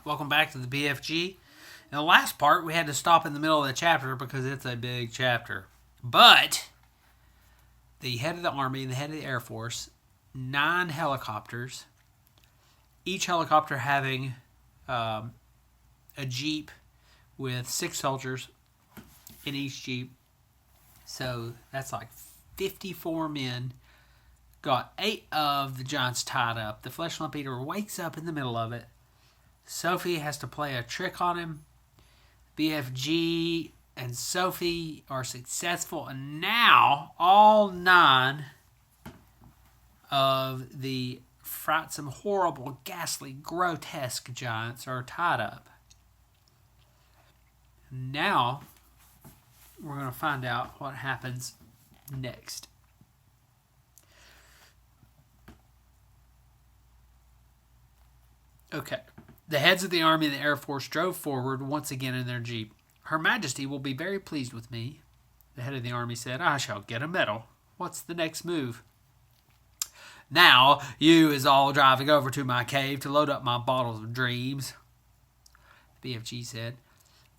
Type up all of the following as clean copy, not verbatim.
Welcome back to the BFG. In the last part, we had to stop in the middle of the chapter because it's a big chapter. But the head of the Army and the head of the Air Force, 9 helicopters, each helicopter having a Jeep with 6 soldiers in each Jeep. So that's like 54 men. Got 8 of the giants tied up. The flesh lump eater wakes up in the middle of it. Sophie has to play a trick on him. BFG and Sophie are successful, and now all 9 of the frightsome, horrible, ghastly, grotesque giants are tied up. Now we're going to find out what happens next. Okay. The heads of the Army and the Air Force drove forward once again in their Jeep. Her Majesty will be very pleased with me, the head of the Army said. I shall get a medal. What's the next move? Now, you is all driving over to my cave to load up my bottles of dreams, the BFG said.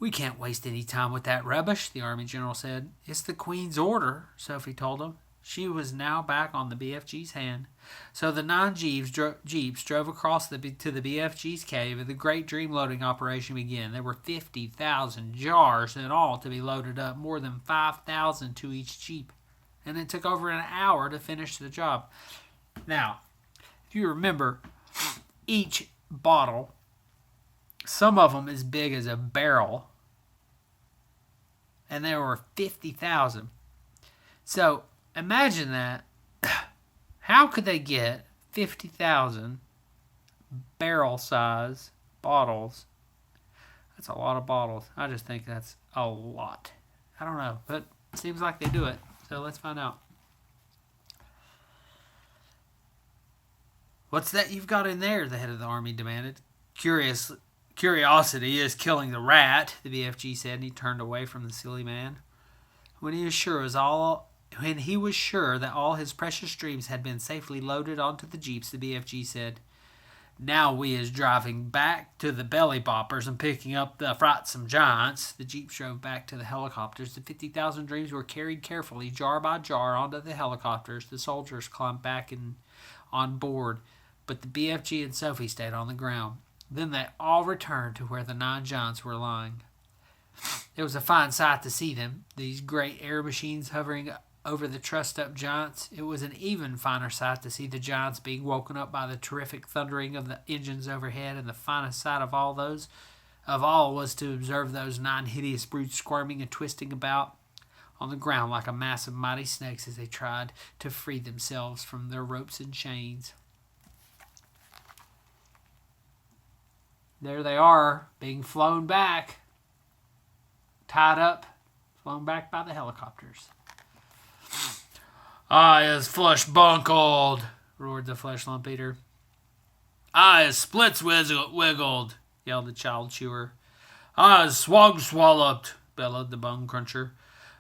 We can't waste any time with that rubbish, the Army General said. It's the Queen's order, Sophie told him. She was now back on the BFG's hand. So the 9 Jeeps drove across to the BFG's cave, and the great dream loading operation began. There were 50,000 jars in all to be loaded up, more than 5,000 to each Jeep. And it took over an hour to finish the job. Now, if you remember, each bottle, some of them as big as a barrel, and there were 50,000. So imagine that. How could they get 50,000 barrel-size bottles? That's a lot of bottles. I just think that's a lot. I don't know, but it seems like they do it. So let's find out. What's that you've got in there? The head of the Army demanded. Curiosity is killing the rat, the BFG said, and he turned away from the silly man. When he was sure that all his precious dreams had been safely loaded onto the Jeeps, the BFG said, Now we is driving back to the belly boppers and picking up the frightsome giants. The Jeeps drove back to the helicopters. The 50,000 dreams were carried carefully, jar by jar, onto the helicopters. The soldiers climbed back on board, but the BFG and Sophie stayed on the ground. Then they all returned to where the 9 giants were lying. It was a fine sight to see them, these great air machines hovering over the trussed-up giants. It was an even finer sight to see the giants being woken up by the terrific thundering of the engines overhead, and the finest sight of all was to observe those 9 hideous brutes squirming and twisting about on the ground like a mass of mighty snakes as they tried to free themselves from their ropes and chains. There they are, being flown back, tied up, flown back by the helicopters. I is flesh bunkled, roared the flesh lump eater. I is splits wiggled, yelled the child chewer. I is swog swalloped, bellowed the bone cruncher.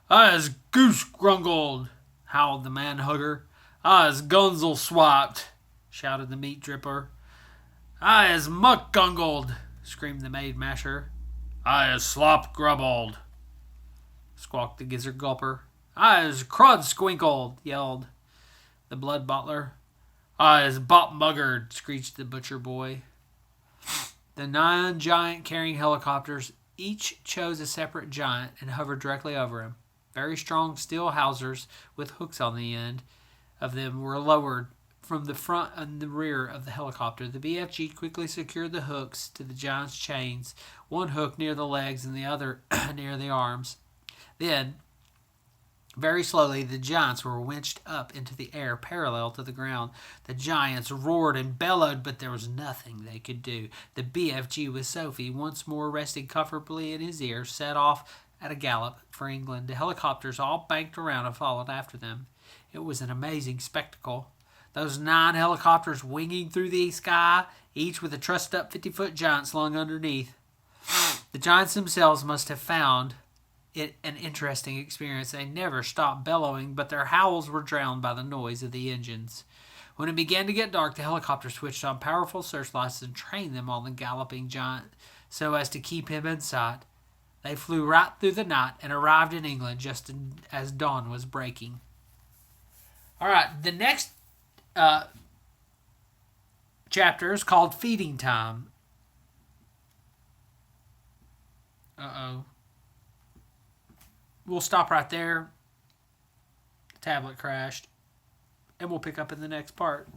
I is goose grungled, howled the man hugger. I is gunzel swapped, shouted the meat dripper. I is muck gungled, screamed the maid masher. I is slop grubbled, squawked the gizzard gulper. I is crud squinkled, yelled the blood bottler. I is bop muggered, screeched the butcher boy. The 9 giant carrying helicopters each chose a separate giant and hovered directly over him. Very strong steel hawsers with hooks on the end of them were lowered from the front and the rear of the helicopter. The BFG quickly secured the hooks to the giant's chains, one hook near the legs and the other near the arms. Then, very slowly, the giants were winched up into the air parallel to the ground. The giants roared and bellowed, but there was nothing they could do. The BFG with Sophie, once more resting comfortably in his ear, set off at a gallop for England. The helicopters all banked around and followed after them. It was an amazing spectacle. Those 9 helicopters winging through the sky, each with a trussed-up 50-foot giant slung underneath. The giants themselves must have found it an interesting experience. They never stopped bellowing, but their howls were drowned by the noise of the engines. When it began to get dark, the helicopter switched on powerful searchlights and trained them on the galloping giant so as to keep him in sight. They flew right through the night and arrived in England just as dawn was breaking. All right, the next chapter is called Feeding Time. Uh-oh. We'll stop right there. The tablet crashed. And we'll pick up in the next part.